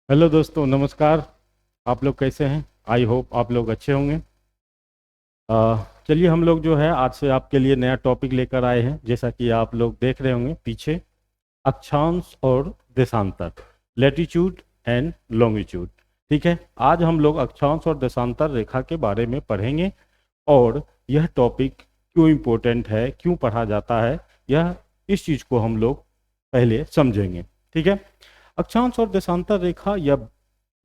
Hello दोस्तों, नमस्कार। आप लोग कैसे हैं? आई होप आप लोग अच्छे होंगे। चलिए, हम लोग जो है आज से आपके लिए नया टॉपिक लेकर आए हैं। जैसा कि आप लोग देख रहे होंगे पीछे, अक्षांश और देशांतर, लेटीट्यूड एंड लॉन्गिट्यूड। ठीक है, आज हम लोग अक्षांश और देशांतर रेखा के बारे में पढ़ेंगे। और यह टॉपिक क्यों इम्पोर्टेंट है, क्यों पढ़ा जाता है, यह इस चीज़ को हम लोग पहले समझेंगे। ठीक है, अक्षांश और देशांतर रेखा, यह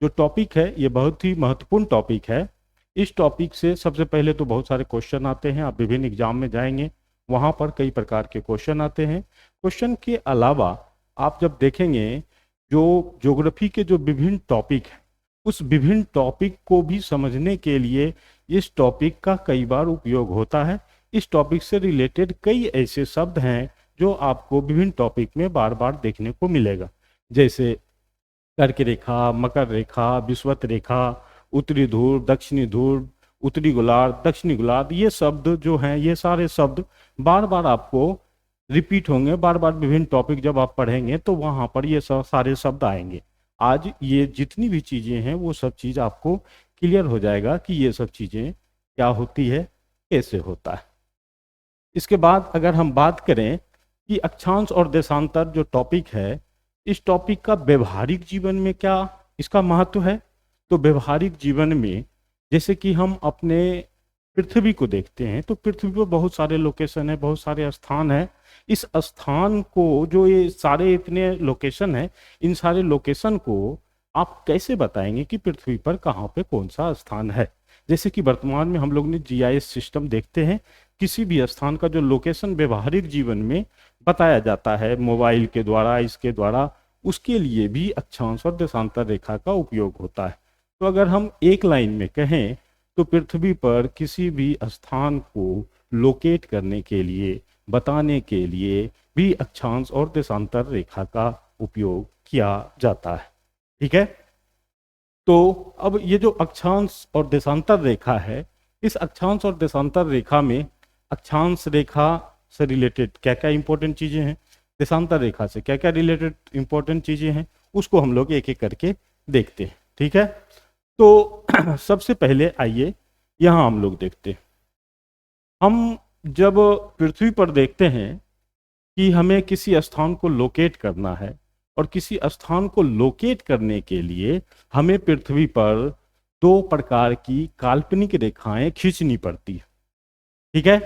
जो टॉपिक है ये बहुत ही महत्वपूर्ण टॉपिक है। इस टॉपिक से सबसे पहले तो बहुत सारे क्वेश्चन आते हैं। आप विभिन्न एग्जाम में जाएंगे, वहाँ पर कई प्रकार के क्वेश्चन आते हैं। क्वेश्चन के अलावा आप जब देखेंगे, जो ज्योग्राफी के जो विभिन्न टॉपिक हैं, उस विभिन्न टॉपिक को भी समझने के लिए इस टॉपिक का कई बार उपयोग होता है। इस टॉपिक से रिलेटेड कई ऐसे शब्द हैं जो आपको विभिन्न टॉपिक में बार बार देखने को मिलेगा, जैसे कर्क रेखा, मकर रेखा, विषुवत रेखा, उत्तरी ध्रुव, दक्षिणी ध्रुव, उत्तरी गोलार्ध, दक्षिणी गोलार्ध। ये शब्द जो हैं, ये सारे शब्द बार बार आपको रिपीट होंगे। बार बार विभिन्न टॉपिक जब आप पढ़ेंगे तो वहाँ पर ये सारे शब्द आएंगे। आज ये जितनी भी चीज़ें हैं वो सब चीज़ आपको क्लियर हो जाएगा कि ये सब चीज़ें क्या होती है, कैसे होता है। इसके बाद अगर हम बात करें कि अक्षांश और देशांतर जो टॉपिक है, इस टॉपिक का व्यवहारिक जीवन में क्या इसका महत्व है, तो व्यवहारिक जीवन में जैसे कि हम अपने पृथ्वी को देखते हैं, तो पृथ्वी पर बहुत सारे लोकेशन है, बहुत सारे स्थान है। इस स्थान को, जो ये सारे इतने लोकेशन है, इन सारे लोकेशन को आप कैसे बताएंगे कि पृथ्वी पर कहाँ पे कौन सा स्थान है। जैसे कि वर्तमान में हम लोग ने जीआईएस सिस्टम देखते हैं, किसी भी स्थान का जो लोकेशन व्यवहारिक जीवन में बताया जाता है मोबाइल के द्वारा, इसके द्वारा, उसके लिए भी अक्षांश और देशांतर रेखा का उपयोग होता है। तो अगर हम एक लाइन में कहें तो पृथ्वी पर किसी भी स्थान को लोकेट करने के लिए, बताने के लिए भी अक्षांश और देशांतर रेखा का उपयोग किया जाता है। ठीक है, तो अब ये जो अक्षांश और देशांतर रेखा है, इस अक्षांश और देशांतर रेखा में अक्षांश रेखा से रिलेटेड क्या क्या इंपॉर्टेंट चीजें हैं, देशांतर रेखा से क्या क्या रिलेटेड इंपॉर्टेंट चीजें हैं, उसको हम लोग एक एक करके देखते हैं। ठीक है, तो सबसे पहले आइए यहाँ हम लोग देखते हैं। हम जब पृथ्वी पर देखते हैं कि हमें किसी स्थान को लोकेट करना है, और किसी स्थान को लोकेट करने के लिए हमें पृथ्वी पर दो प्रकार की काल्पनिक रेखाएं खींचनी पड़ती है। ठीक है,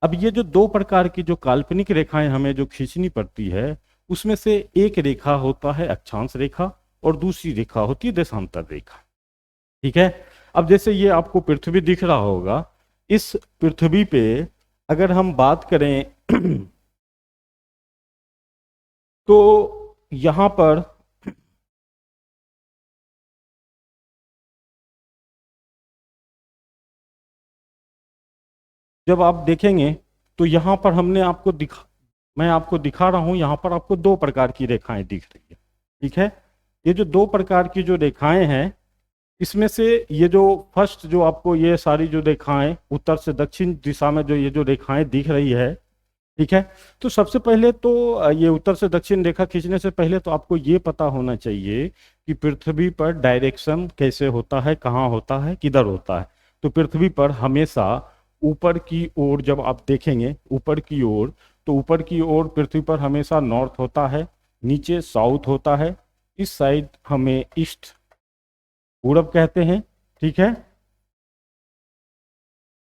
अब ये जो दो प्रकार की जो काल्पनिक रेखाएं हमें जो खींचनी पड़ती है, उसमें से एक रेखा होता है अक्षांश रेखा और दूसरी रेखा होती है देशांतर रेखा। ठीक है, अब जैसे ये आपको पृथ्वी दिख रहा होगा, इस पृथ्वी पे अगर हम बात करें तो यहां पर जब आप देखेंगे तो यहां पर मैं आपको दिखा रहा हूं, यहां पर आपको दो प्रकार की रेखाएं दिख रही है। ठीक है, ये जो दो प्रकार की जो रेखाएं हैं, इसमें से ये जो फर्स्ट जो आपको ये सारी जो रेखाएं उत्तर से दक्षिण दिशा में जो ये जो रेखाएं दिख रही है, ठीक है, तो सबसे पहले तो ये उत्तर से दक्षिण रेखा खींचने से पहले तो आपको ये पता होना चाहिए कि पृथ्वी पर डायरेक्शन कैसे होता है, कहाँ होता है, किधर होता है। तो पृथ्वी पर हमेशा ऊपर की ओर जब आप देखेंगे, ऊपर की ओर, तो ऊपर की ओर पृथ्वी पर हमेशा नॉर्थ होता है, नीचे साउथ होता है, इस साइड हमें ईस्ट पूरब कहते हैं। ठीक है,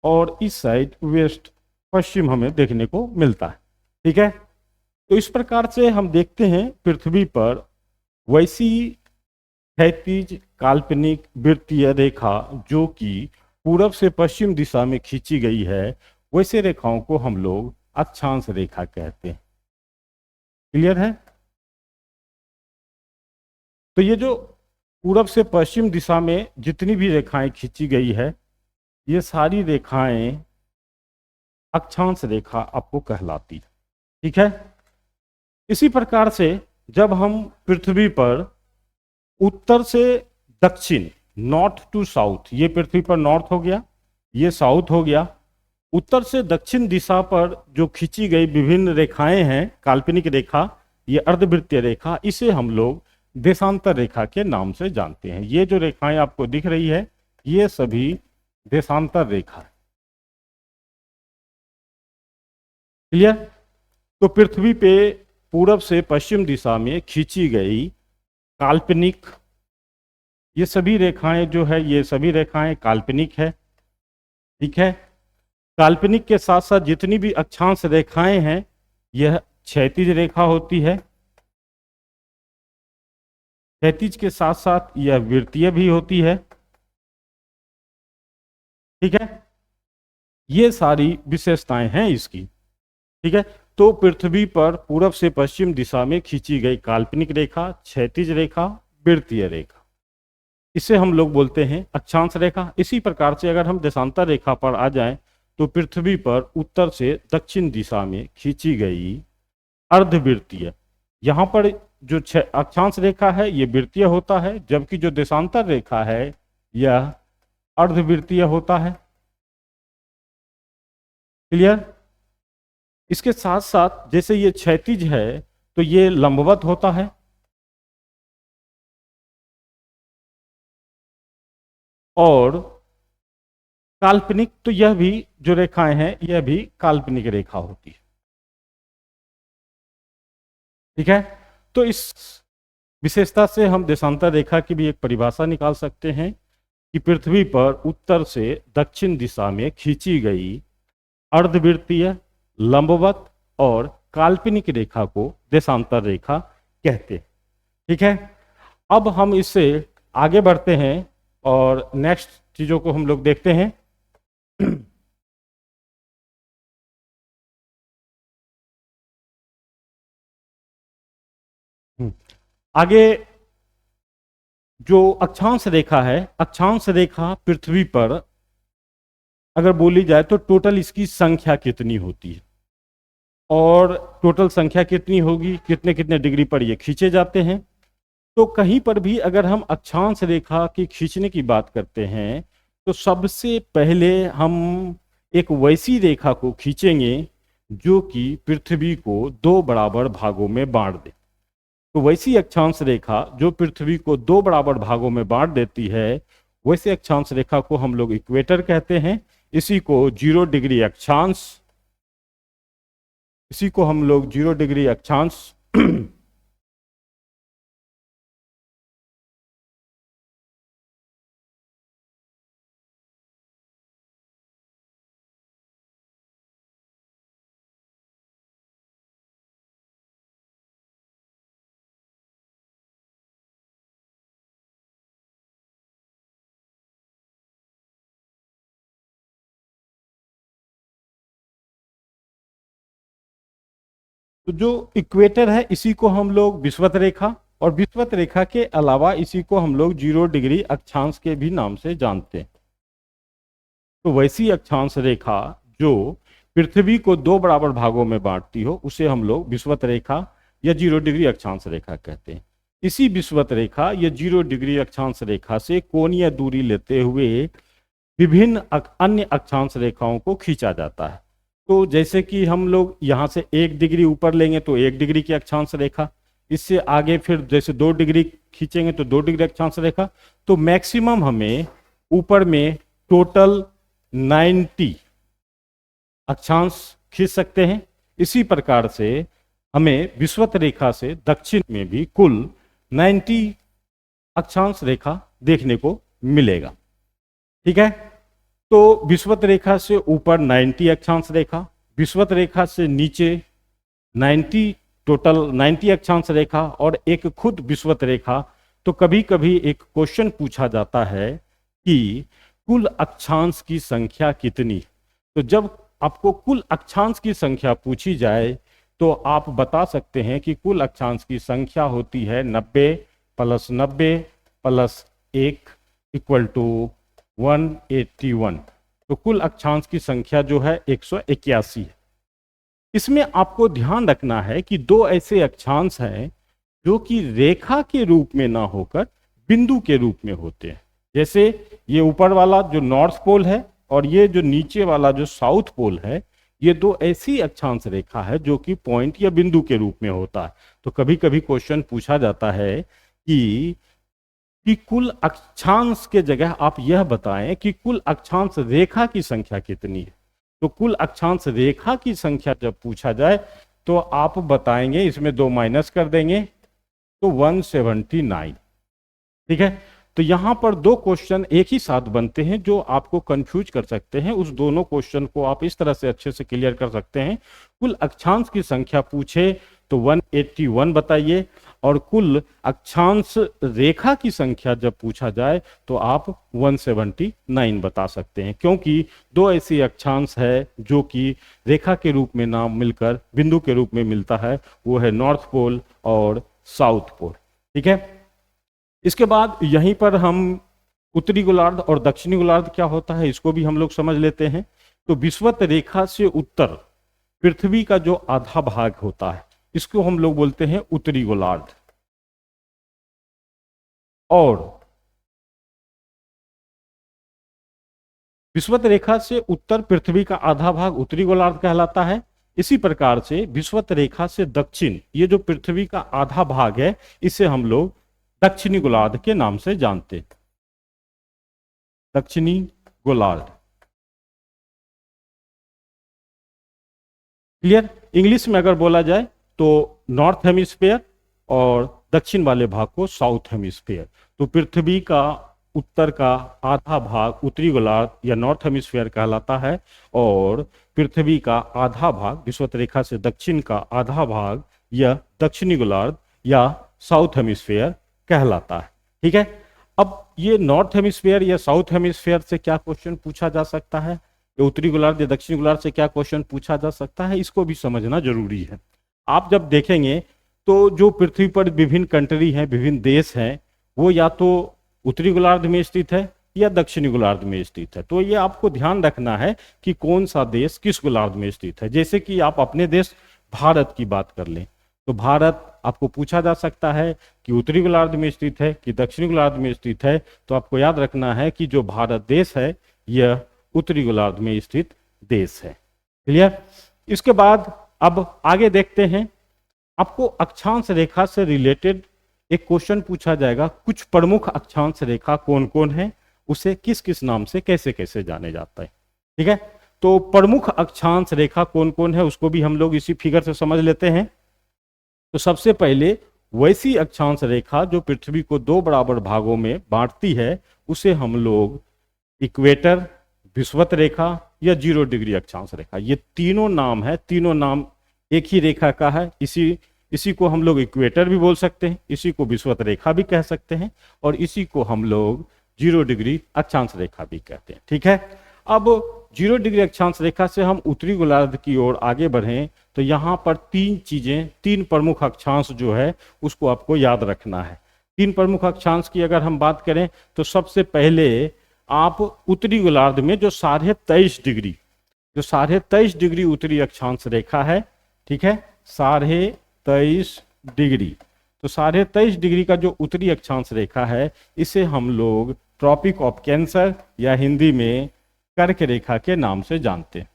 और इस साइड वेस्ट पश्चिम हमें देखने को मिलता है। ठीक है, तो इस प्रकार से हम देखते हैं पृथ्वी पर वैसी क्षैतिज काल्पनिक वृत्तीय रेखा जो कि पूरब से पश्चिम दिशा में खींची गई है, वैसे रेखाओं को हम लोग अक्षांश रेखा कहते हैं। क्लियर है? तो ये जो पूरब से पश्चिम दिशा में जितनी भी रेखाएं खींची गई है, ये सारी रेखाएं अक्षांश रेखा आपको कहलाती है। ठीक है, इसी प्रकार से जब हम पृथ्वी पर उत्तर से दक्षिण, नॉर्थ टू साउथ, ये पृथ्वी पर नॉर्थ हो गया, ये साउथ हो गया, उत्तर से दक्षिण दिशा पर जो खींची गई विभिन्न रेखाएं हैं, काल्पनिक रेखा, ये अर्धवृत्तीय रेखा, इसे हम लोग देशांतर रेखा के नाम से जानते हैं। ये जो रेखाएं आपको दिख रही है ये सभी देशांतर रेखा है। क्लियर? तो पृथ्वी पे पूरब से पश्चिम दिशा में खींची गई काल्पनिक, ये सभी रेखाएं जो है ये सभी रेखाएं काल्पनिक है। ठीक है, काल्पनिक के साथ साथ जितनी भी अक्षांश रेखाएं हैं यह क्षैतिज रेखा होती है, क्षैतिज के साथ साथ यह वृत्तीय भी होती है। ठीक है, ये सारी विशेषताएं हैं इसकी। ठीक है, तो पृथ्वी पर पूरब से पश्चिम दिशा में खींची गई काल्पनिक रेखा, क्षैतिज रेखा, वृत्तीय रेखा, इसे हम लोग बोलते हैं अक्षांश रेखा। इसी प्रकार से अगर हम देशांतर रेखा पर आ जाएं तो पृथ्वी पर उत्तर से दक्षिण दिशा में खींची गई अर्धवृत्तीय, यहाँ पर जो अक्षांश रेखा है ये वृत्तीय होता है, जबकि जो देशांतर रेखा है यह अर्धवृत्तीय होता है। क्लियर? इसके साथ साथ जैसे ये क्षैतिज है तो ये लंबवत होता है, और काल्पनिक तो यह भी जो रेखाएं हैं यह भी काल्पनिक रेखा होती है। ठीक है, तो इस विशेषता से हम देशांतर रेखा की भी एक परिभाषा निकाल सकते हैं कि पृथ्वी पर उत्तर से दक्षिण दिशा में खींची गई अर्धवृत्तीय, लंबवत और काल्पनिक रेखा को देशांतर रेखा कहते हैं। ठीक है, अब हम इससे आगे बढ़ते हैं और नेक्स्ट चीजों को हम लोग देखते हैं। आगे जो अक्षांश रेखा है, अक्षांश रेखा पृथ्वी पर अगर बोली जाए तो टोटल इसकी संख्या कितनी होती है, और टोटल संख्या कितनी होगी, कितने कितने डिग्री पर ये खींचे जाते हैं। तो कहीं पर भी अगर हम अक्षांश रेखा की खींचने की बात करते हैं तो सबसे पहले हम एक वैसी रेखा को खींचेंगे जो कि पृथ्वी को दो बराबर भागों में बांट दे। तो वैसी अक्षांश रेखा जो पृथ्वी को दो बराबर भागों में बांट देती है, वैसे अक्षांश रेखा को हम लोग इक्वेटर कहते हैं। इसी को 0 डिग्री अक्षांश, इसी को हम लोग 0 डिग्री अक्षांश तो जो इक्वेटर है इसी को हम लोग विषुवत रेखा, और विषुवत रेखा के अलावा इसी को हम लोग 0 डिग्री अक्षांश के भी नाम से जानते हैं। तो वैसी अक्षांश रेखा जो पृथ्वी को दो बराबर भागों में बांटती हो उसे हम लोग विषुवत रेखा या 0 डिग्री अक्षांश रेखा कहते हैं। इसी विषुवत रेखा या 0 डिग्री अक्षांश रेखा से कोणीय दूरी लेते हुए विभिन्न अन्य अक्षांश रेखाओं को खींचा जाता है। तो जैसे कि हम लोग यहाँ से 1 डिग्री ऊपर लेंगे तो 1 डिग्री की अक्षांश रेखा, इससे आगे फिर जैसे 2 डिग्री खींचेंगे तो 2 डिग्री अक्षांश रेखा, तो मैक्सिमम हमें ऊपर में टोटल 90 अक्षांश खींच सकते हैं। इसी प्रकार से हमें विषुवत रेखा से दक्षिण में भी कुल 90 अक्षांश रेखा देखने को मिलेगा। ठीक है, तो विषुवत रेखा से ऊपर 90 अक्षांश रेखा, विषुवत रेखा से नीचे 90, टोटल 90 अक्षांश रेखा और एक खुद विषुवत रेखा। तो कभी कभी एक क्वेश्चन पूछा जाता है कि कुल अक्षांश की संख्या कितनी। तो जब आपको कुल अक्षांश की संख्या पूछी जाए तो आप बता सकते हैं कि कुल अक्षांश की संख्या होती है 90 + 90 + 1 = 181। तो कुल अक्षांश की संख्या जो है 181 है। इसमें आपको ध्यान रखना है कि दो ऐसे अक्षांश हैं जो कि रेखा के रूप में ना होकर बिंदु के रूप में होते हैं। जैसे ये ऊपर वाला जो नॉर्थ पोल है और ये जो नीचे वाला जो साउथ पोल है, ये दो ऐसी अक्षांश रेखा है जो कि पॉइंट या बिंदु के रूप में होता है। तो कभी कभी क्वेश्चन पूछा जाता है कि कुल अक्षांश के जगह आप यह बताएं कि कुल अक्षांश रेखा की संख्या कितनी है। तो कुल अक्षांश रेखा की संख्या जब पूछा जाए तो आप बताएंगे, इसमें 2 माइनस कर देंगे तो 179। ठीक है, तो यहां पर दो क्वेश्चन एक ही साथ बनते हैं जो आपको कंफ्यूज कर सकते हैं। उस दोनों क्वेश्चन को आप इस तरह से अच्छे से क्लियर कर सकते हैं। कुल अक्षांश की संख्या पूछे तो 181 बताइए, और कुल अक्षांश रेखा की संख्या जब पूछा जाए तो आप 179 बता सकते हैं, क्योंकि दो ऐसी अक्षांश है जो कि रेखा के रूप में ना मिलकर बिंदु के रूप में मिलता है, वो है नॉर्थ पोल और साउथ पोल। ठीक है, इसके बाद यहीं पर हम उत्तरी गोलार्ध और दक्षिणी गोलार्ध क्या होता है इसको भी हम लोग समझ लेते हैं। तो विषुवत रेखा से उत्तर पृथ्वी का जो आधा भाग होता है इसको हम लोग बोलते हैं उत्तरी गोलार्ध, और विषुवत रेखा से उत्तर पृथ्वी का आधा भाग उत्तरी गोलार्ध कहलाता है। इसी प्रकार से विषुवत रेखा से दक्षिण ये जो पृथ्वी का आधा भाग है इसे हम लोग दक्षिणी गोलार्ध के नाम से जानते हैं, दक्षिणी गोलार्ध। क्लियर? इंग्लिश में अगर बोला जाए तो नॉर्थ हेमिस्फेयर और दक्षिण वाले भाग को साउथ हेमिस्फेयर। तो पृथ्वी का उत्तर का आधा भाग उत्तरी गोलार्ध या नॉर्थ हेमिस्फेयर कहलाता है, और पृथ्वी का आधा भाग विषुवत रेखा से दक्षिण का आधा भाग या दक्षिणी गोलार्ध या साउथ हेमिस्फेयर कहलाता है। ठीक है, अब ये नॉर्थ हेमिस्फेयर या साउथ हेमिस्फेयर से क्या क्वेश्चन पूछा जा सकता है, या उत्तरी गोलार्ध या दक्षिणी गोलार्ध से क्या क्वेश्चन पूछा जा सकता है, इसको भी समझना जरूरी है। आप जब देखेंगे तो जो पृथ्वी पर विभिन्न कंट्री हैं, विभिन्न देश हैं, वो या तो उत्तरी गोलार्ध में स्थित है या दक्षिणी गोलार्ध में स्थित है। तो ये आपको ध्यान रखना है कि कौन सा देश किस गोलार्ध में स्थित है। जैसे कि आप अपने देश भारत की बात कर लें तो भारत आपको पूछा जा सकता है कि उत्तरी गोलार्ध में स्थित है कि दक्षिणी गोलार्ध में स्थित है। तो आपको याद रखना है कि जो भारत देश है यह उत्तरी गोलार्ध में स्थित देश है। क्लियर? इसके बाद अब आगे देखते हैं, आपको अक्षांश रेखा से रिलेटेड एक क्वेश्चन पूछा जाएगा, कुछ प्रमुख अक्षांश रेखा कौन कौन है, उसे किस किस नाम से कैसे कैसे जाने जाता है। ठीक है, तो प्रमुख अक्षांश रेखा कौन कौन है उसको भी हम लोग इसी फिगर से समझ लेते हैं। तो सबसे पहले वैसी अक्षांश रेखा जो पृथ्वी को दो बराबर भागों में बांटती है उसे हम लोग इक्वेटर, विषुवत रेखा या 0 डिग्री अक्षांश रेखा, ये तीनों नाम है, तीनों नाम एक ही रेखा का है। इसी को हम लोग इक्वेटर भी बोल सकते हैं, इसी को विषुवत रेखा भी कह सकते हैं, और इसी को हम लोग 0 डिग्री अक्षांश रेखा भी कहते हैं। ठीक है, अब 0 डिग्री अक्षांश रेखा से हम उत्तरी गोलार्ध की ओर आगे बढ़ें तो यहाँ पर तीन चीजें, तीन प्रमुख अक्षांश जो है उसको आपको याद रखना है। तीन प्रमुख अक्षांश की अगर हम बात करें तो सबसे पहले आप उत्तरी गोलार्ध में जो 23.5 डिग्री उत्तरी अक्षांश रेखा है, ठीक है, 23.5 डिग्री, तो 23.5 डिग्री का जो उत्तरी अक्षांश रेखा है इसे हम लोग ट्रॉपिक ऑफ कैंसर या हिंदी में कर्क रेखा के नाम से जानते हैं।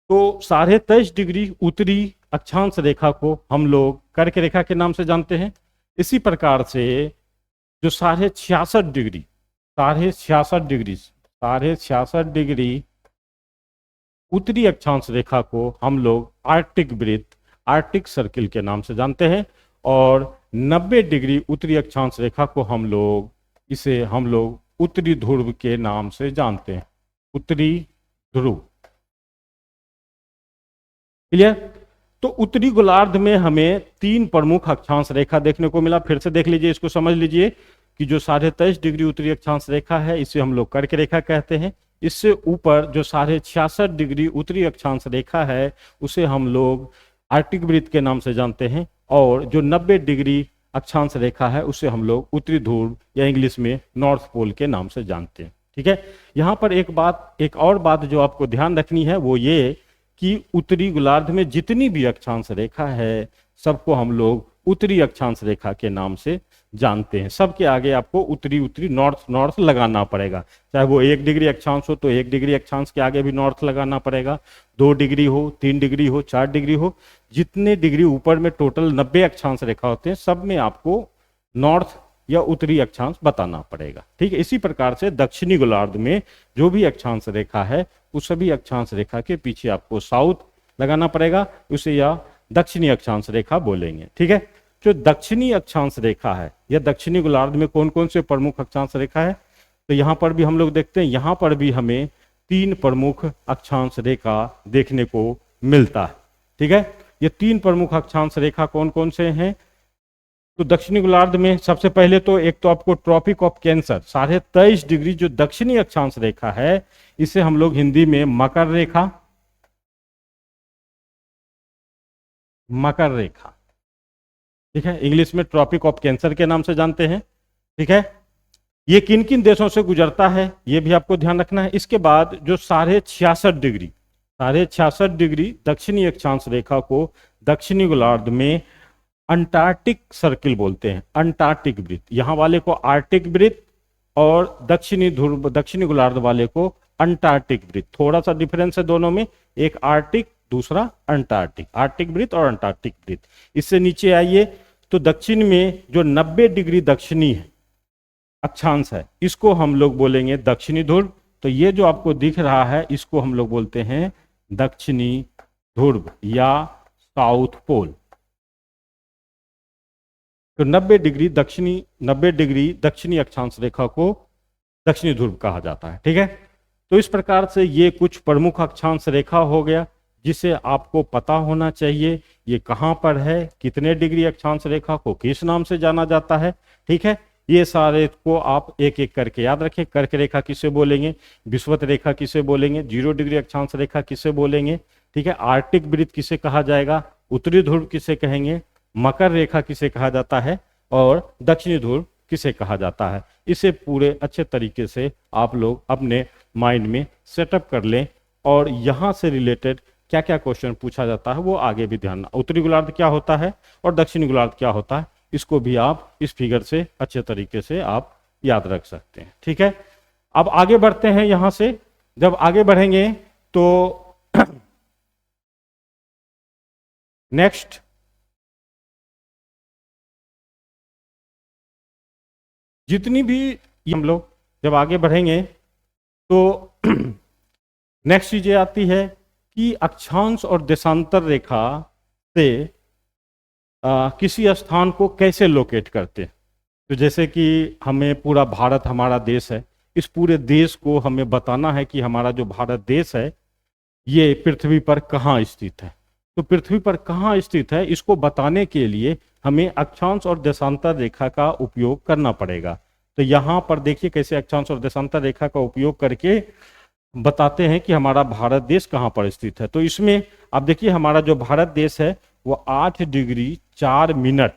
तो 23.5 डिग्री उत्तरी अक्षांश रेखा को हम लोग कर्क रेखा के नाम से जानते हैं। इसी प्रकार से जो 66.5 डिग्री उत्तरी अक्षांश रेखा को हम लोग आर्कटिक वृत्त, आर्कटिक सर्किल के नाम से जानते हैं, और 90 डिग्री उत्तरी अक्षांश रेखा को हम लोग उत्तरी ध्रुव के नाम से जानते हैं, उत्तरी ध्रुव। क्लियर? तो उत्तरी गोलार्ध में हमें तीन प्रमुख अक्षांश रेखा देखने को मिला। फिर से देख लीजिए, इसको समझ लीजिए कि जो 23.5 डिग्री उत्तरी अक्षांश रेखा है इसे हम लोग कर्क रेखा कहते हैं। इससे ऊपर जो 66.5 डिग्री उत्तरी अक्षांश रेखा है उसे हम लोग आर्कटिक वृत्त के नाम से जानते हैं, और जो 90 डिग्री अक्षांश रेखा है उसे हम लोग उत्तरी ध्रुव या इंग्लिश में नॉर्थ पोल के नाम से जानते हैं। ठीक है, यहाँ पर एक और बात जो आपको ध्यान रखनी है वो ये कि उत्तरी गोलार्ध में जितनी भी अक्षांश रेखा है सबको हम लोग उत्तरी अक्षांश रेखा के नाम से जानते हैं। सबके आगे आपको उत्तरी उत्तरी नॉर्थ नॉर्थ लगाना पड़ेगा। चाहे वो 1 डिग्री अक्षांश हो तो 1 डिग्री अक्षांश के आगे भी नॉर्थ लगाना पड़ेगा, 2 डिग्री हो, 3 डिग्री हो, 4 डिग्री हो, जितने डिग्री ऊपर में टोटल 90 अक्षांश रेखा होते हैं सब में आपको नॉर्थ या उत्तरी अक्षांश बताना पड़ेगा। ठीक है, इसी प्रकार से दक्षिणी गोलार्ध में जो भी अक्षांश रेखा है उस सभी अक्षांश रेखा के पीछे आपको साउथ लगाना पड़ेगा, उसे या दक्षिणी अक्षांश रेखा बोलेंगे। ठीक है, जो दक्षिणी अक्षांश रेखा है या दक्षिणी गोलार्ध में कौन कौन से प्रमुख अक्षांश रेखा है, तो यहां पर भी हम लोग देखते हैं, यहां पर भी हमें 3 प्रमुख अक्षांश रेखा देखने को मिलता है। ठीक है, ये 3 प्रमुख अक्षांश रेखा कौन कौन से हैं, तो दक्षिणी गोलार्ध में सबसे पहले तो एक तो आपको ट्रॉपिक ऑफ कैंसर 23.5 डिग्री जो दक्षिणी अक्षांश रेखा है, इसे हम लोग हिंदी में मकर रेखा, मकर रेखा, ठीक है, इंग्लिश में ट्रॉपिक ऑफ कैंसर के नाम से जानते हैं। ठीक है, ये किन किन देशों से गुजरता है ये भी आपको ध्यान रखना है। इसके बाद जो 66.5 डिग्री दक्षिणी अक्षांश रेखा को दक्षिणी गोलार्ध में अंटार्कटिक सर्किल बोलते हैं, अंटार्कटिक वृत्त, यहां वाले को आर्टिक वृत्त और दक्षिणी ध्रुव दक्षिणी गोलार्ध वाले को अंटार्कटिक वृत्त। थोड़ा सा डिफरेंस है दोनों में, एक आर्टिक दूसरा अंटार्कटिक, आर्टिक वृत्त और अंटार्कटिक वृत्त। इससे नीचे आइए तो दक्षिण में जो 90 डिग्री दक्षिणी है अक्षांश है इसको हम लोग बोलेंगे दक्षिणी ध्रुव। तो ये जो आपको दिख रहा है इसको हम लोग बोलते हैं दक्षिणी ध्रुव या साउथ पोल। तो 90 डिग्री दक्षिणी अक्षांश रेखा को दक्षिणी ध्रुव कहा जाता है। ठीक है, तो इस प्रकार से ये कुछ प्रमुख अक्षांश रेखा हो गया जिसे आपको पता होना चाहिए ये कहां पर है, कितने डिग्री अक्षांश रेखा को किस नाम से जाना जाता है। ठीक है, ये सारे को आप एक एक करके याद रखें। कर्क रेखा किसे बोलेंगे, विषुवत रेखा किसे बोलेंगे, 0 डिग्री अक्षांश रेखा किसे बोलेंगे, ठीक है, आर्टिक वृत्त किसे कहा जाएगा, उत्तरी ध्रुव किसे कहेंगे, मकर रेखा किसे कहा जाता है और दक्षिणी ध्रुव किसे कहा जाता है। इसे पूरे अच्छे तरीके से आप लोग अपने माइंड में सेटअप कर लें और यहां से रिलेटेड क्या क्या क्वेश्चन पूछा जाता है वो आगे भी ध्यान। उत्तरी गोलार्ध क्या होता है और दक्षिणी गोलार्ध क्या होता है इसको भी आप इस फिगर से अच्छे तरीके से आप याद रख सकते हैं। ठीक है, अब आगे बढ़ते हैं। यहां से जब आगे बढ़ेंगे तो नेक्स्ट जितनी भी हम लोग जब आगे बढ़ेंगे तो नेक्स्ट चीज आती है कि अक्षांश और देशांतर रेखा से किसी स्थान को कैसे लोकेट करते हैं। तो जैसे कि हमें पूरा भारत हमारा देश है, इस पूरे देश को हमें बताना है कि हमारा जो भारत देश है ये पृथ्वी पर कहाँ स्थित है। तो पृथ्वी पर कहाँ स्थित है इसको बताने के लिए हमें अक्षांश और देशांतर रेखा का उपयोग करना पड़ेगा। तो यहाँ पर देखिए कैसे अक्षांश और देशांतर रेखा का उपयोग करके बताते हैं कि हमारा भारत देश कहाँ पर स्थित है। तो इसमें आप देखिए हमारा जो भारत देश है वो 8 डिग्री 4 मिनट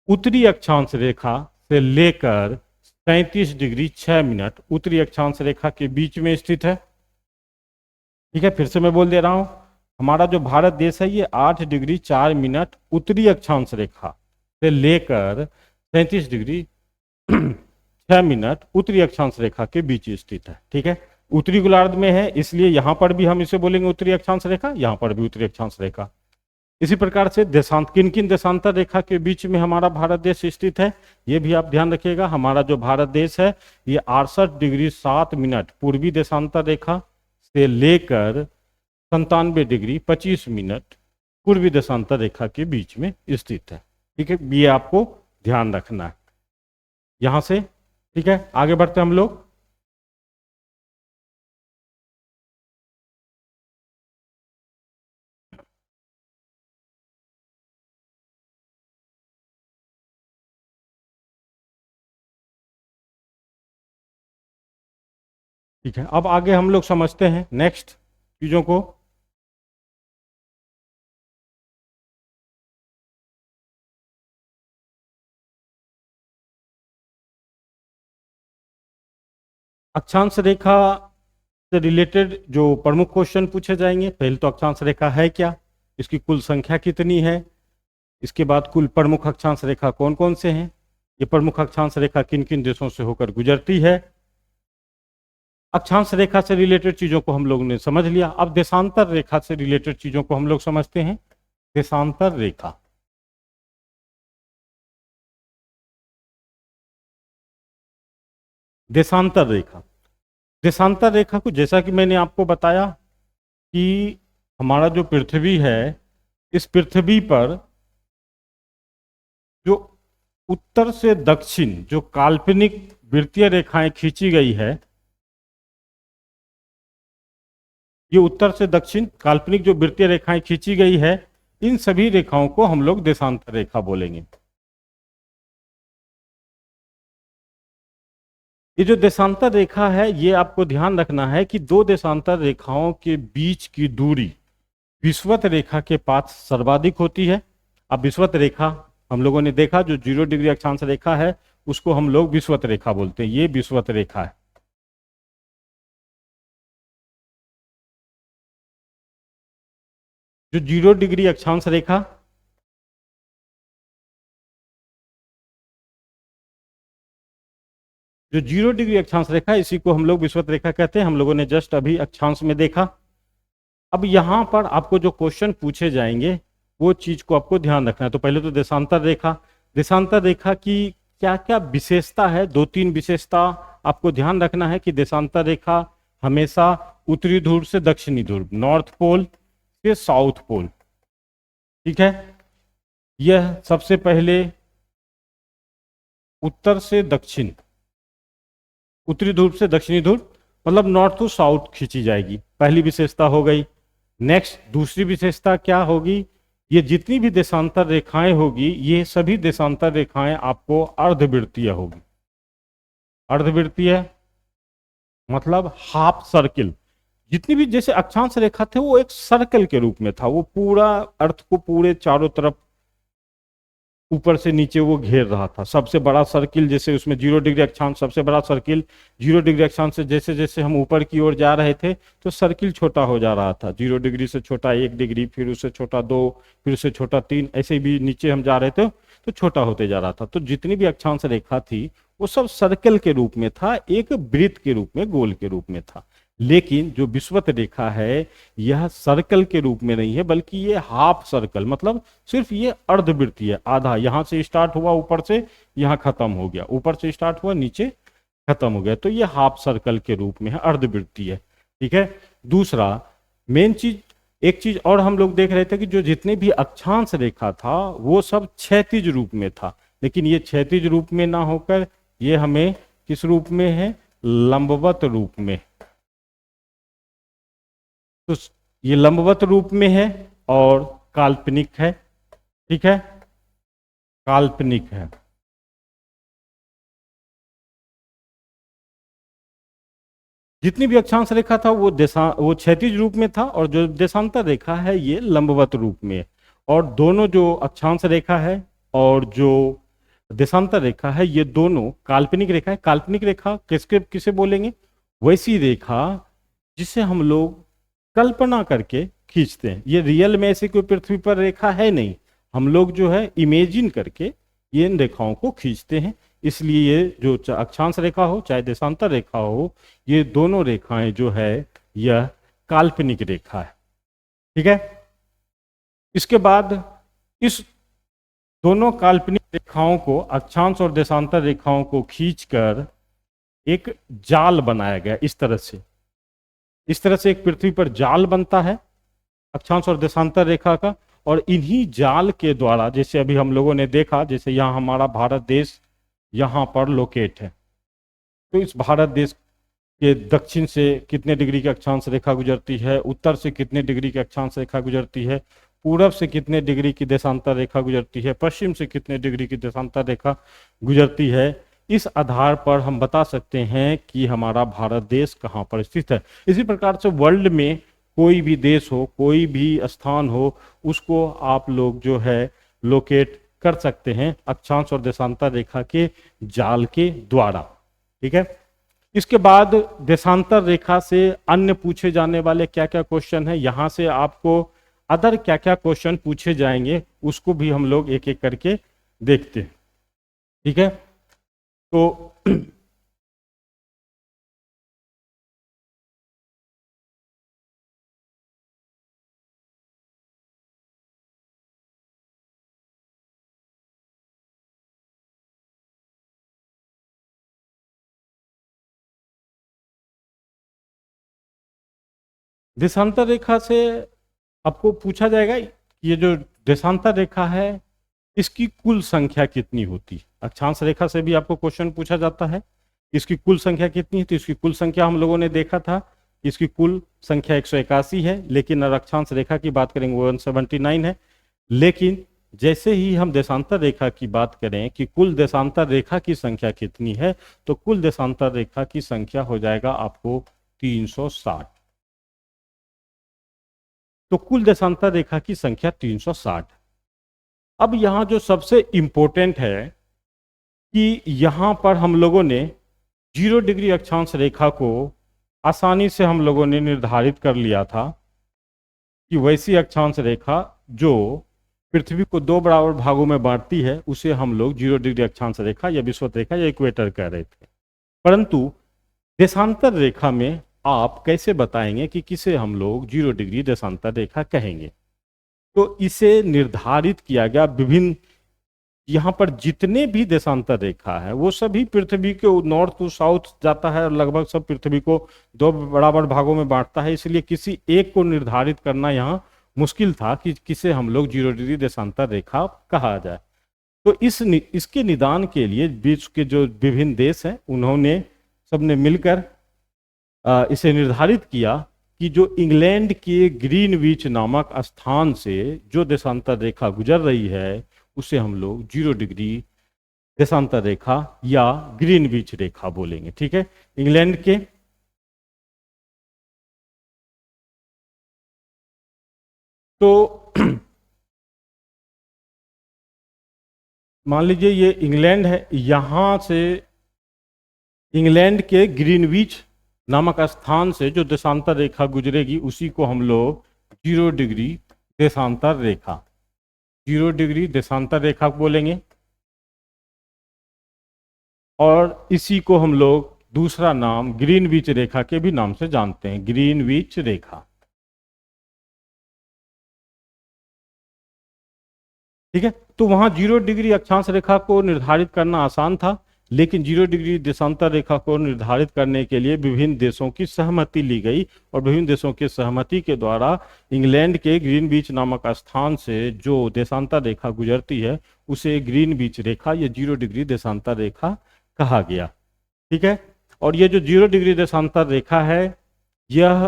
उत्तरी अक्षांश रेखा से लेकर 37 डिग्री 6 मिनट उत्तरी अक्षांश रेखा के बीच में स्थित है। ठीक है, फिर से मैं बोल दे रहा हूं, हमारा जो भारत देश है ये 8 डिग्री 4 मिनट उत्तरी अक्षांश रेखा से लेकर 37 डिग्री 6 मिनट उत्तरी अक्षांश रेखा के बीच स्थित है। ठीक है, उत्तरी गोलार्ध में है इसलिए यहां पर भी हम इसे बोलेंगे उत्तरी अक्षांश रेखा, यहां पर भी उत्तरी अक्षांश रेखा। इसी प्रकार से किन किन देशांतर रेखा के बीच में हमारा भारत देश स्थित है ये भी आप ध्यान रखिएगा। हमारा जो भारत देश है ये 68 डिग्री 7 मिनट पूर्वी देशांतर रेखा से लेकर 97 डिग्री 25 मिनट पूर्वी देशांतर रेखा के बीच में स्थित है। ठीक है, ये आपको ध्यान रखना है यहां से। ठीक है, आगे बढ़ते हम लोग। ठीक है, अब आगे हम लोग समझते हैं नेक्स्ट चीजों को। अक्षांश रेखा से रिलेटेड जो प्रमुख क्वेश्चन पूछे जाएंगे, पहले तो अक्षांश रेखा है क्या इसकी कुल संख्या कितनी है, इसके बाद कुल प्रमुख अक्षांश रेखा कौन कौन से हैं, ये प्रमुख अक्षांश रेखा किन किन देशों से होकर गुजरती है। अक्षांश रेखा से रिलेटेड चीजों को हम लोग ने समझ लिया। अब देशांतर रेखा से रिलेटेड चीजों को हम लोग समझते हैं। देशांतर रेखा, देशांतर रेखा, देशांतर रेखा को जैसा कि मैंने आपको बताया कि हमारा जो पृथ्वी है, इस पृथ्वी पर जो उत्तर से दक्षिण जो काल्पनिक वृत्तीय रेखाएं खींची गई है, ये उत्तर से दक्षिण काल्पनिक जो वृत्तीय रेखाएं खींची गई है, इन सभी रेखाओं को हम लोग देशांतर रेखा बोलेंगे। ये जो देशांतर रेखा है, ये आपको ध्यान रखना है कि दो देशांतर रेखाओं के बीच की दूरी विषुवत रेखा के पास सर्वाधिक होती है। अब विषुवत रेखा हम लोगों ने देखा, जो 0 डिग्री अक्षांश रेखा है उसको हम लोग विषुवत रेखा बोलते हैं। ये विषुवत रेखा है। जो 0 डिग्री अक्षांश रेखा, जो 0 डिग्री अक्षांश रेखा, इसी को हम लोग विषुवत रेखा कहते हैं। हम लोगों ने जस्ट अभी अक्षांश में देखा। अब यहां पर आपको जो क्वेश्चन पूछे जाएंगे वो चीज को आपको ध्यान रखना है। तो पहले तो देशांतर रेखा, देशांतर रेखा की क्या क्या विशेषता है, दो तीन विशेषता आपको ध्यान रखना है कि देशांतर रेखा हमेशा उत्तरी ध्रुव से दक्षिणी ध्रुव, नॉर्थ पोल से साउथ पोल, ठीक है। यह सबसे पहले उत्तर से दक्षिण, उत्तरी ध्रुव से दक्षिणी ध्रुव, मतलब नॉर्थ टू साउथ खींची जाएगी, पहली विशेषता हो गई। नेक्स्ट दूसरी विशेषता क्या होगी, ये जितनी भी देशांतर रेखाएं होगी, ये सभी देशांतर रेखाएं आपको अर्धवृत्तीय होगी। अर्धवृत्तीय मतलब हाफ सर्किल। जितनी भी जैसे अक्षांश रेखा थे वो एक सर्कल के रूप में था, वो पूरा अर्थ को पूरे चारों तरफ ऊपर से नीचे वो घेर रहा था। सबसे बड़ा सर्किल, जैसे उसमें 0 डिग्री अक्षांश सबसे बड़ा सर्किल, 0 डिग्री अक्षांश से जैसे जैसे हम ऊपर की ओर जा रहे थे तो सर्किल छोटा हो जा रहा था। 0 डिग्री से छोटा 1 डिग्री, फिर उससे छोटा 2, फिर उससे छोटा 3, ऐसे भी नीचे हम जा रहे थे तो छोटा होते जा रहा था। तो जितनी भी अक्षांश रेखा थी वो सब सर्कल के रूप में था, एक वृत्त के रूप में, गोल के रूप में था। लेकिन जो विषुवत रेखा है यह सर्कल के रूप में नहीं है, बल्कि ये हाफ सर्कल, मतलब सिर्फ ये अर्धवृत्तीय, आधा, यहां से स्टार्ट हुआ ऊपर से यहां खत्म हो गया, ऊपर से स्टार्ट हुआ नीचे खत्म हो गया, तो ये हाफ सर्कल के रूप में है, अर्धवृत्तीय, ठीक है। दूसरा मेन चीज, एक चीज और हम लोग देख रहे थे कि जो जितने भी अक्षांश रेखा था वो सब क्षैतिज रूप में था, लेकिन ये क्षैतिज रूप में ना होकर ये हमें किस रूप में है, लंबवत रूप में। तो ये लंबवत रूप में है और काल्पनिक है, ठीक है, काल्पनिक है। जितनी भी अक्षांश रेखा था वो क्षैतिज रूप में था, और जो देशांतर रेखा है ये लंबवत रूप में है। और दोनों जो अक्षांश रेखा है और जो देशांतर रेखा है ये दोनों काल्पनिक रेखा है। काल्पनिक रेखा किसे बोलेंगे, वैसी रेखा जिसे हम लोग कल्पना करके खींचते हैं। ये रियल में ऐसी कोई पृथ्वी पर रेखा है नहीं, हम लोग जो है इमेजिन करके ये इन रेखाओं को खींचते हैं। इसलिए ये जो अक्षांश रेखा हो चाहे देशांतर रेखा हो, ये दोनों रेखाएं जो है यह काल्पनिक रेखा है, ठीक है। इसके बाद इस दोनों काल्पनिक रेखाओं को, अक्षांश और देशांतर रेखाओं को खींचकर एक जाल बनाया गया। इस तरह से एक पृथ्वी पर जाल बनता है अक्षांश और देशांतर रेखा का, और इन्हीं जाल के द्वारा, जैसे अभी हम लोगों ने देखा, जैसे यहाँ हमारा भारत देश यहाँ पर लोकेट है, तो इस भारत देश के दक्षिण से कितने डिग्री की अक्षांश रेखा गुजरती है, उत्तर से कितने डिग्री की अक्षांश रेखा गुजरती है, पूरब से कितने डिग्री की देशांतर रेखा गुजरती है, पश्चिम से कितने डिग्री की देशांतर रेखा गुजरती है। इस आधार पर हम बता सकते हैं कि हमारा भारत देश कहाँ पर स्थित है। इसी प्रकार से वर्ल्ड में कोई भी देश हो, कोई भी स्थान हो, उसको आप लोग जो है लोकेट कर सकते हैं अक्षांश और देशांतर रेखा के जाल के द्वारा, ठीक है। इसके बाद देशांतर रेखा से अन्य पूछे जाने वाले क्या क्या क्वेश्चन है, यहां से आपको अदर क्या क्या क्वेश्चन पूछे जाएंगे उसको भी हम लोग एक एक करके देखते हैं। ठीक है, तो देशांतर रेखा से आपको पूछा जाएगा ये जो देशांतर रेखा है इसकी कुल संख्या कितनी होती है। अक्षांश रेखा से भी आपको क्वेश्चन पूछा जाता है इसकी कुल संख्या कितनी है, तो इसकी कुल संख्या हम लोगों ने देखा था, इसकी कुल संख्या 181 है, लेकिन अगर अक्षांश रेखा की बात करेंगे वो 179 है। लेकिन जैसे ही हम देशांतर रेखा की बात करें कि कुल देशांतर रेखा की संख्या कितनी है, तो कुल देशांतर रेखा की संख्या हो जाएगा आपको 360। तो कुल देशांतर रेखा की संख्या 360। अब यहां जो सबसे इंपॉर्टेंट है कि यहां पर हम लोगों ने 0 डिग्री अक्षांश रेखा को आसानी से हम लोगों ने निर्धारित कर लिया था कि वैसी अक्षांश रेखा जो पृथ्वी को 2 बराबर भागों में बांटती है उसे हम लोग 0 डिग्री अक्षांश रेखा या विषुवत रेखा या इक्वेटर कह रहे थे। परंतु देशांतर रेखा में आप कैसे बताएंगे कि किसे हम लोग 0 डिग्री देशांतर रेखा कहेंगे? तो इसे निर्धारित किया गया विभिन्न, यहाँ पर जितने भी देशांतर रेखा है वो सभी पृथ्वी के नॉर्थ टू साउथ जाता है और लगभग सब पृथ्वी को 2 बराबर भागों में बांटता है, इसलिए किसी एक को निर्धारित करना यहाँ मुश्किल था कि किसे हम लोग 0 डिग्री देशांतर रेखा कहा जाए। तो इसके निदान के लिए विश्व के जो विभिन्न देश हैं उन्होंने सबने मिलकर इसे निर्धारित किया कि जो इंग्लैंड के ग्रीनविच नामक स्थान से जो देशांतर रेखा गुजर रही है उसे हम लोग 0 डिग्री देशांतर रेखा या ग्रीनविच रेखा बोलेंगे। ठीक है, इंग्लैंड के तो मान लीजिए ये इंग्लैंड है, यहां से इंग्लैंड के ग्रीनविच नामक स्थान से जो देशांतर रेखा गुजरेगी उसी को हम लोग 0 डिग्री देशांतर रेखा 0 डिग्री देशांतर रेखा बोलेंगे। और इसी को हम लोग दूसरा नाम ग्रीनविच रेखा के भी नाम से जानते हैं, ग्रीनविच रेखा। ठीक है, तो वहां 0 डिग्री अक्षांश रेखा को निर्धारित करना आसान था, लेकिन 0 डिग्री देशांतर रेखा को निर्धारित करने के लिए विभिन्न देशों की सहमति ली गई और विभिन्न देशों की सहमति के द्वारा इंग्लैंड के ग्रीनविच नामक स्थान से जो देशांतर रेखा गुजरती है उसे ग्रीनविच रेखा या 0 डिग्री देशांतर रेखा कहा गया। ठीक है, और ये जो 0 डिग्री देशांतर रेखा है यह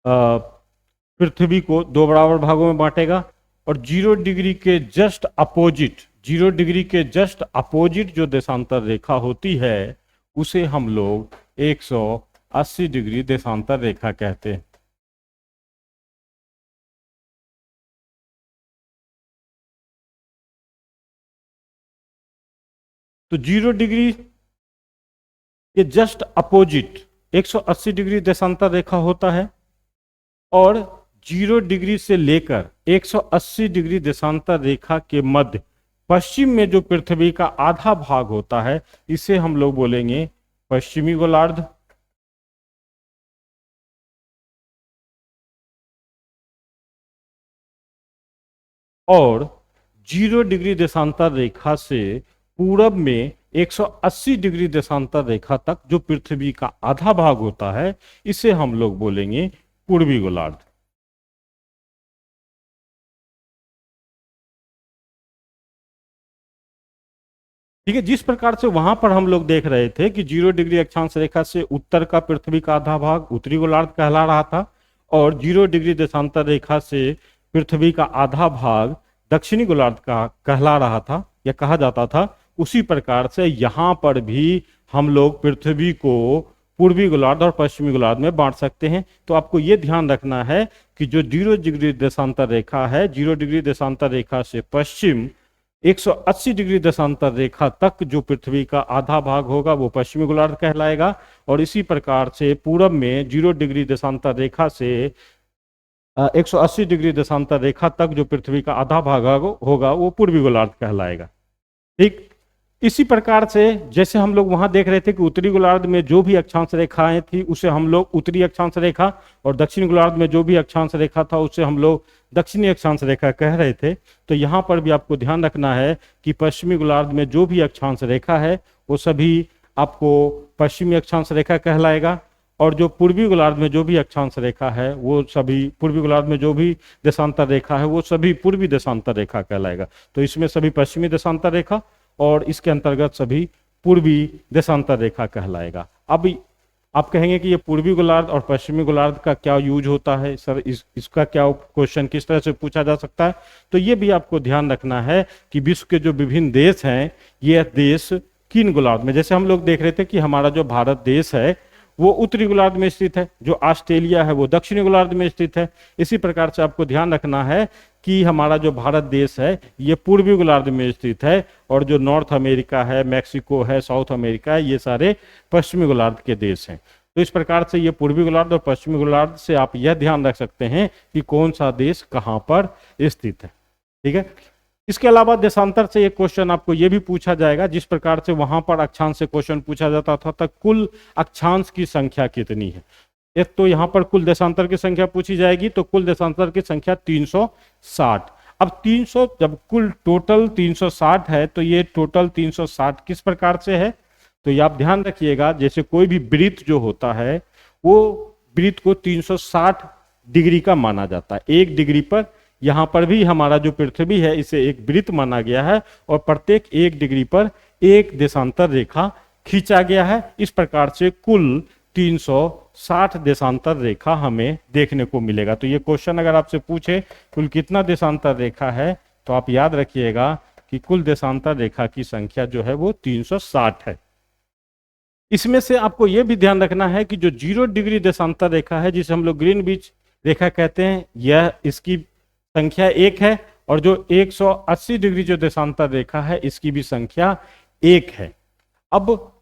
पृथ्वी को 2 बराबर भागों में बांटेगा और 0 डिग्री के जस्ट अपोजिट 0 डिग्री के जस्ट अपोजिट जो देशांतर रेखा होती है उसे हम लोग 180 डिग्री देशांतर रेखा कहते हैं। तो 0 डिग्री के जस्ट अपोजिट 180 डिग्री देशांतर रेखा होता है और 0 डिग्री से लेकर 180 डिग्री देशांतर रेखा के मध्य पश्चिम में जो पृथ्वी का आधा भाग होता है इसे हम लोग बोलेंगे पश्चिमी गोलार्ध। और 0 डिग्री देशांतर रेखा से पूरब में 180 डिग्री देशांतर रेखा तक जो पृथ्वी का आधा भाग होता है इसे हम लोग बोलेंगे पूर्वी गोलार्ध। ठीक है, जिस प्रकार से वहां पर हम लोग देख रहे थे कि 0 डिग्री अक्षांश रेखा से उत्तर का पृथ्वी का आधा भाग उत्तरी गोलार्ध कहला रहा था और 0 डिग्री देशांतर रेखा से पृथ्वी का आधा भाग दक्षिणी गोलार्ध का कहला रहा था या कहा जाता था, उसी प्रकार से यहां पर भी हम लोग पृथ्वी को पूर्वी गोलार्ध और पश्चिमी गोलार्ध में बांट सकते हैं। तो आपको यह ध्यान रखना है कि जो 0 डिग्री देशांतर रेखा है 0 डिग्री देशांतर रेखा से पश्चिम 180 डिग्री देशांतर रेखा तक जो पृथ्वी का आधा भाग होगा वो पश्चिमी गोलार्ध कहलाएगा और इसी प्रकार से पूरब में 0 डिग्री देशांतर रेखा से 180 डिग्री देशांतर रेखा तक जो पृथ्वी का आधा भाग होगा वो पूर्वी गोलार्ध कहलाएगा। ठीक इसी प्रकार से जैसे हम लोग वहां देख रहे थे कि उत्तरी गोलार्ध में जो भी अक्षांश रेखाएं थी उसे हम लोग उत्तरी अक्षांश रेखा, और दक्षिण गोलार्ध में जो भी अक्षांश रेखा था उसे हम लोग दक्षिणी अक्षांश रेखा कह रहे थे। तो यहाँ पर भी आपको ध्यान रखना है कि पश्चिमी गोलार्ध में जो भी अक्षांश रेखा है वो सभी आपको पश्चिमी अक्षांश रेखा कहलाएगा, और जो पूर्वी गोलार्ध में जो भी अक्षांश रेखा है वो सभी, पूर्वी गोलार्ध में जो भी देशांतर रेखा है वो सभी पूर्वी देशांतर रेखा कहलाएगा। तो इसमें सभी पश्चिमी देशांतर रेखा और इसके अंतर्गत सभी पूर्वी देशांतर रेखा कहलाएगा। अब आप कहेंगे कि ये पूर्वी गोलार्ध और पश्चिमी गोलार्ध का क्या यूज होता है सर, इसका क्या क्वेश्चन किस तरह से पूछा जा सकता है। तो ये भी आपको ध्यान रखना है कि विश्व के जो विभिन्न देश हैं ये देश किन गोलार्ध में, जैसे हम लोग देख रहे थे कि हमारा जो भारत देश है वो उत्तरी गोलार्ध में स्थित है, जो ऑस्ट्रेलिया है वो दक्षिणी गोलार्ध में स्थित है। इसी प्रकार से आपको ध्यान रखना है कि हमारा जो भारत देश है ये पूर्वी गोलार्ध में स्थित है, और जो नॉर्थ अमेरिका है, मैक्सिको है, साउथ अमेरिका है, ये सारे पश्चिमी गोलार्ध के देश हैं। तो इस प्रकार से ये पूर्वी गोलार्ध और पश्चिमी गोलार्ध से आप यह ध्यान रख सकते हैं कि कौन सा देश कहाँ पर स्थित है। ठीक है, इसके अलावा देशांतर से एक क्वेश्चन आपको यह भी पूछा जाएगा, जिस प्रकार से वहां पर अक्षांश से क्वेश्चन पूछा जाता था तब कुल अक्षांश की संख्या कितनी है। एक तो यहाँ पर कुल देशांतर की संख्या पूछी जाएगी, तो कुल देशांतर की संख्या 360। अब 300 जब कुल टोटल 360 है तो ये टोटल 360 किस प्रकार से है, तो ये आप ध्यान रखिएगा। जैसे कोई भी वृत्त जो होता है वो वृत्त को 360 डिग्री का माना जाता है। 1 डिग्री पर, यहाँ पर भी हमारा जो पृथ्वी है इसे एक वृत्त माना गया है, और प्रत्येक 1 डिग्री पर एक देशांतर रेखा खींचा गया है। इस प्रकार से कुल 360 देशांतर रेखा हमें देखने को मिलेगा। तो ये क्वेश्चन अगर आपसे पूछे कुल कितना देशांतर रेखा है, तो आप याद रखिएगा कि कुल देशांतर रेखा की संख्या जो है वो 360 है। इसमें से आपको यह भी ध्यान रखना है कि जो 0 डिग्री देशांतर रेखा है, जिसे हम लोग ग्रीनविच रेखा कहते हैं, यह इसकी संख्या 1 है, और जो 180 डिग्री जो देशांतर रेखा है इसकी भी संख्या 1 है। अब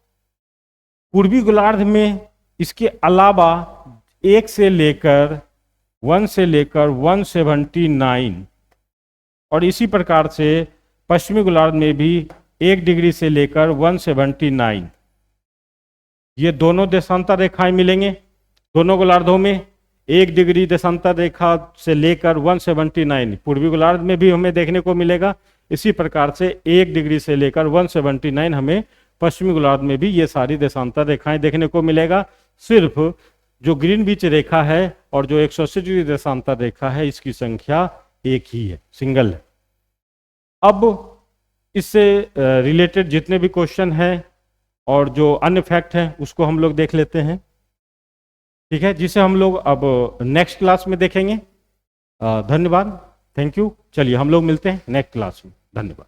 पूर्वी गोलार्ध में इसके अलावा 1 से लेकर 179, और इसी प्रकार से पश्चिमी गोलार्ध में भी 1 डिग्री से लेकर 179, ये दोनों देशांतर रेखाएं मिलेंगे दोनों गोलार्धों में। 1 डिग्री देशांतर रेखा से लेकर 179 पूर्वी गोलार्ध में भी हमें देखने को मिलेगा। इसी प्रकार से 1 डिग्री से लेकर 179 हमें पश्चिमी गोलार्ध में भी ये सारी देशांतर रेखाएं देखने को मिलेगा। सिर्फ जो ग्रीनविच रेखा है और जो 180 डिग्री देशांतर रेखा है इसकी संख्या 1 ही है, सिंगल है। अब इससे रिलेटेड जितने भी क्वेश्चन हैं और जो अन्य फैक्ट हैं उसको हम लोग देख लेते हैं, ठीक है, जिसे हम लोग अब नेक्स्ट क्लास में देखेंगे। धन्यवाद, थैंक यू। चलिए हम लोग मिलते हैं नेक्स्ट क्लास में। धन्यवाद।